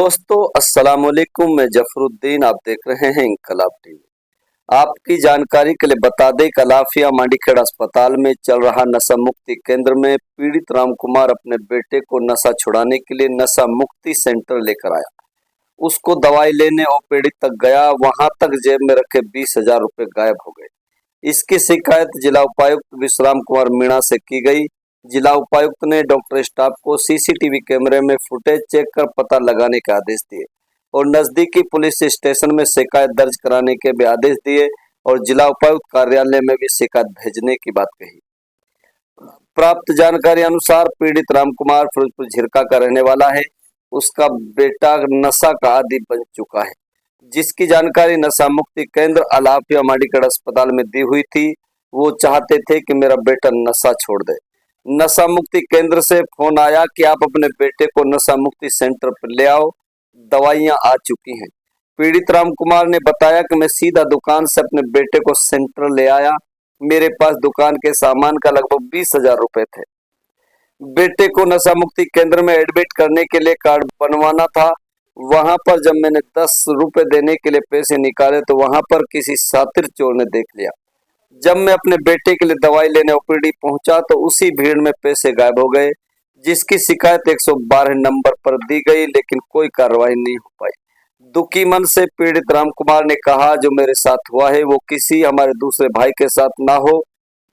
दोस्तों अस्सलाम वालेकुम। मैं जफरुद्दीन, आप देख रहे हैं इंकलाब टीवी। आपकी जानकारी के लिए बता दें, कलाफिया मांडीखेड़ अस्पताल में चल रहा नशा मुक्ति केंद्र में पीड़ित राम कुमार अपने बेटे को नशा छुड़ाने के लिए नशा मुक्ति सेंटर लेकर आया। उसको दवाई लेने और पीड़ित तक गया, वहां तक जेब में रखे 20,000 रुपए गायब हो गए। इसकी शिकायत जिला उपायुक्त विश्राम कुमार मीणा से की गई। जिला उपायुक्त ने डॉक्टर स्टाफ को सीसीटीवी कैमरे में फुटेज चेक कर पता लगाने के आदेश दिए और नजदीकी पुलिस स्टेशन में शिकायत दर्ज कराने के भी आदेश दिए और जिला उपायुक्त कार्यालय में भी शिकायत भेजने की बात कही। प्राप्त जानकारी अनुसार पीड़ित राम कुमार फिरोजपुर झिरका का रहने वाला है। उसका बेटा नशा का आदी बन चुका है, जिसकी जानकारी नशा मुक्ति केंद्र अलाफिया मांडीखेड़ अस्पताल में दी हुई थी। वो चाहते थे कि मेरा बेटा नशा छोड़ दे। नशा मुक्ति केंद्र से फोन आया कि आप अपने बेटे को नशा मुक्ति सेंटर पर ले आओ, दवाइयां आ चुकी हैं। पीड़ित राम कुमार ने बताया कि मैं सीधा दुकान से अपने बेटे को सेंटर ले आया। मेरे पास दुकान के सामान का लगभग 20,000 रुपए थे। बेटे को नशा मुक्ति केंद्र में एडमिट करने के लिए कार्ड बनवाना था। वहां पर जब मैंने 10 रुपए देने के लिए पैसे निकाले तो वहां पर किसी शातिर चोर ने देख लिया। जब मैं अपने बेटे के लिए दवाई लेने ओपीडी पहुंचा तो उसी भीड़ में पैसे गायब हो गए, जिसकी शिकायत 112 नंबर पर दी गई, लेकिन कोई कार्रवाई नहीं हो पाई। दुखी मन से पीड़ित राम कुमार ने कहा, जो मेरे साथ हुआ है वो किसी हमारे दूसरे भाई के साथ ना हो,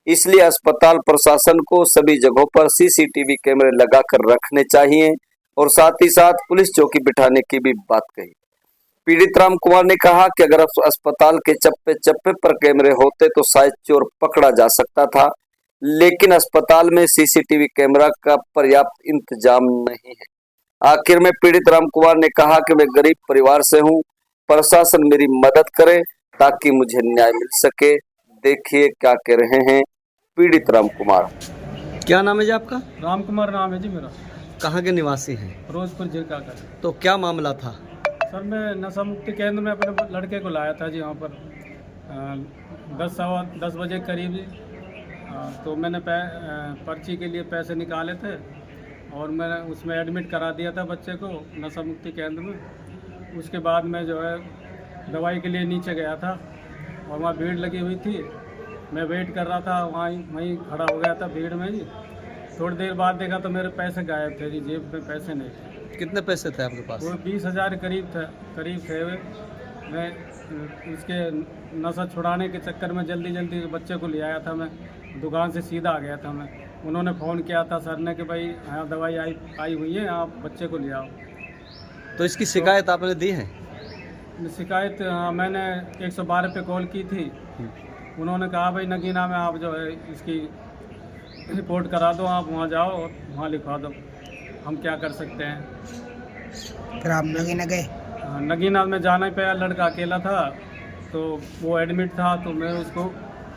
इसलिए अस्पताल प्रशासन को सभी जगहों पर सीसीटीवी कैमरे लगाकर रखने चाहिए और साथ ही साथ पुलिस चौकी बिठाने की भी बात कही। पीड़ित राम कुमार ने कहा कि अगर अस्पताल के चप्पे चप्पे पर कैमरे होते तो शायद चोर पकड़ा जा सकता था, लेकिन अस्पताल में सीसीटीवी कैमरा का पर्याप्त इंतजाम नहीं है। आखिर में पीड़ित राम कुमार ने कहा कि मैं गरीब परिवार से हूं, प्रशासन मेरी मदद करे ताकि मुझे न्याय मिल सके। देखिए क्या कह रहे हैं पीड़ित राम कुमार। क्या नाम है जी आपका? राम कुमार नाम है जी मेरा। कहाँ के निवासी हैं? फिरोजपुर झिरका का। तो क्या मामला था? सर मैं नशा मुक्ति केंद्र में अपने लड़के को लाया था जी। वहाँ पर 10 बजे करीब तो मैंने पर्ची के लिए पैसे निकाले थे और मैंने उसमें एडमिट करा दिया था बच्चे को नशा मुक्ति केंद्र में। उसके बाद मैं जो है दवाई के लिए नीचे गया था और वहाँ भीड़ लगी हुई थी। मैं वेट कर रहा था, वहीं खड़ा हो गया था भीड़ में जी। थोड़ी देर बाद देखा तो मेरे पैसे गायब थे जी, जेब में पैसे नहीं थे। कितने पैसे थे आपके पास? वो 20,000 करीब थे। मैं उसके नशा छुड़ाने के चक्कर में जल्दी बच्चे को ले आया था। मैं दुकान से सीधा आ गया था। उन्होंने फ़ोन किया था सर ने कि भाई यहाँ दवाई आई हुई है, आप बच्चे को ले आओ। तो इसकी शिकायत आपने दी है? शिकायत मैंने 112 पे कॉल की थी। उन्होंने कहा भाई नगीना में आप जो है इसकी रिपोर्ट करा दो, आप वहाँ जाओ और वहाँ लिखवा दो, हम क्या कर सकते हैं। फिर आप नगीना गए? नगीना में जाना ही पाया, लड़का अकेला था तो वो एडमिट था, तो मैं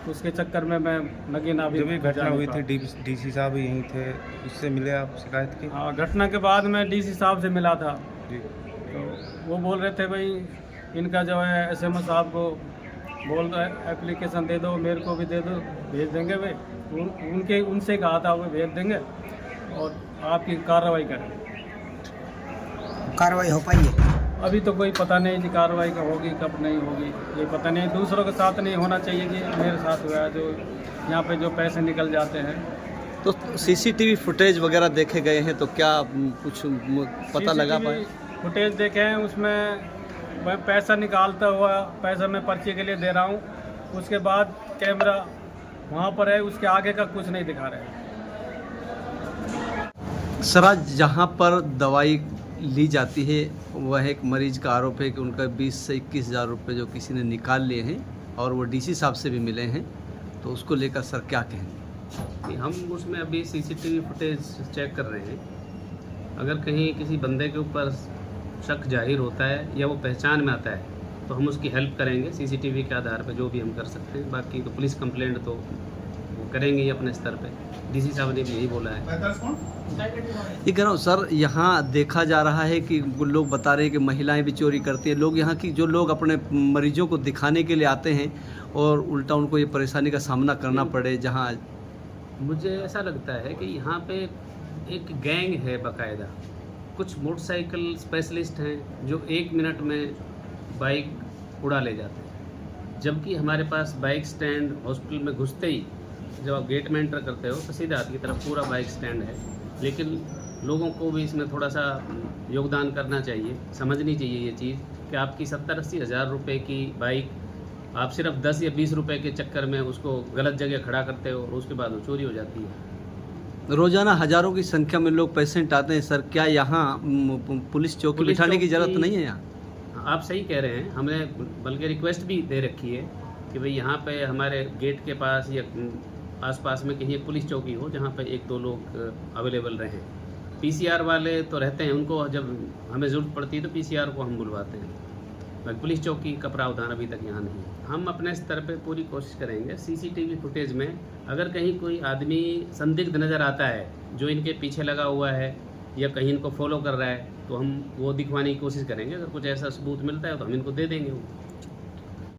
उसके चक्कर में मैं नगीना भी। जब भी घटना हुई थी डीसी साहब यहीं थे, उससे मिले आप शिकायत की? हाँ, घटना के बाद मैं डीसी साहब से मिला था जी। तो वो बोल रहे थे भाई इनका जो है एसएमओ साहब को बोल रहे एप्लीकेशन दे दो, मेरे को भी दे दो, भेज देंगे भाई। उनसे कहा था वो भेज देंगे और आपकी कार्रवाई करें। कार्रवाई हो पाई है? अभी तो कोई पता नहीं जी कार्रवाई कब होगी कब नहीं होगी, ये पता नहीं। दूसरों के साथ नहीं होना चाहिए कि मेरे साथ हुआ है, जो यहाँ पे जो पैसे निकल जाते हैं। तो सीसीटीवी फुटेज वगैरह देखे गए हैं तो क्या कुछ पता लगा पाए? फुटेज देखे हैं, उसमें मैं पैसा निकालता हुआ, पैसा मैं पर्ची के लिए दे रहा हूँ, उसके बाद कैमरा वहाँ पर है, उसके आगे का कुछ नहीं दिखा रहे हैं। सर, जहाँ पर दवाई ली जाती है वह एक मरीज का आरोप है कि उनका 20 से 21,000 रुपये जो किसी ने निकाल लिए हैं और वो डीसी साहब से भी मिले हैं, तो उसको लेकर सर क्या कहेंगे? हम उसमें अभी सीसीटीवी फुटेज चेक कर रहे हैं। अगर कहीं किसी बंदे के ऊपर शक जाहिर होता है या वो पहचान में आता है तो हम उसकी हेल्प करेंगे सीसीटीवी के आधार पर, जो भी हम कर सकते हैं। बाकी तो पुलिस कंप्लेंट तो वो करेंगे ही अपने स्तर पे। डीसी साहब ने भी यही बोला है। ये कह रहा हूँ सर, यहाँ देखा जा रहा है कि लोग बता रहे हैं कि महिलाएं भी चोरी करती हैं। लोग यहाँ की जो लोग अपने मरीजों को दिखाने के लिए आते हैं और उल्टा उनको ये परेशानी का सामना करना पड़े। जहाँ मुझे ऐसा लगता है कि यहाँ पे एक गैंग है बाकायदा, कुछ मोटरसाइकिल स्पेशलिस्ट हैं जो 1 मिनट में बाइक उड़ा ले जाते हैं, जबकि हमारे पास बाइक स्टैंड हॉस्पिटल में घुसते ही जब आप गेट में एंटर करते हो तो सीधे हाथ की तरफ पूरा बाइक स्टैंड है। लेकिन लोगों को भी इसमें थोड़ा सा योगदान करना चाहिए, समझनी चाहिए ये चीज़ कि आपकी 70-80 हज़ार रुपये की बाइक आप सिर्फ 10 या 20 रुपए के चक्कर में उसको गलत जगह खड़ा करते हो और उसके बाद वो चोरी हो जाती है। रोजाना हजारों की संख्या में लोग पेशेंट आते हैं सर, क्या यहाँ पुलिस चौकी पुलिस बिठाने की चौकी- जरूरत नहीं है यहाँ? आप सही कह रहे हैं, हमने बल्कि रिक्वेस्ट भी दे रखी है कि भाई यहाँ पे हमारे गेट के पास या आसपास में कहीं एक पुलिस चौकी हो जहाँ पे 1-2 लोग अवेलेबल रहें। पीसीआर वाले तो रहते हैं, उनको जब हमें ज़रूरत पड़ती है तो पीसीआर को हम बुलवाते हैं, बाकी पुलिस चौकी का प्रावधान अभी तक यहाँ नहीं है। हम अपने स्तर पे पूरी कोशिश करेंगे सीसीटीवी फुटेज में अगर कहीं कोई आदमी संदिग्ध नज़र आता है जो इनके पीछे लगा हुआ है या कहीं इनको फॉलो कर रहा है तो हम वो दिखवाने की कोशिश करेंगे। अगर कुछ ऐसा सबूत मिलता है तो हम इनको दे देंगे वो।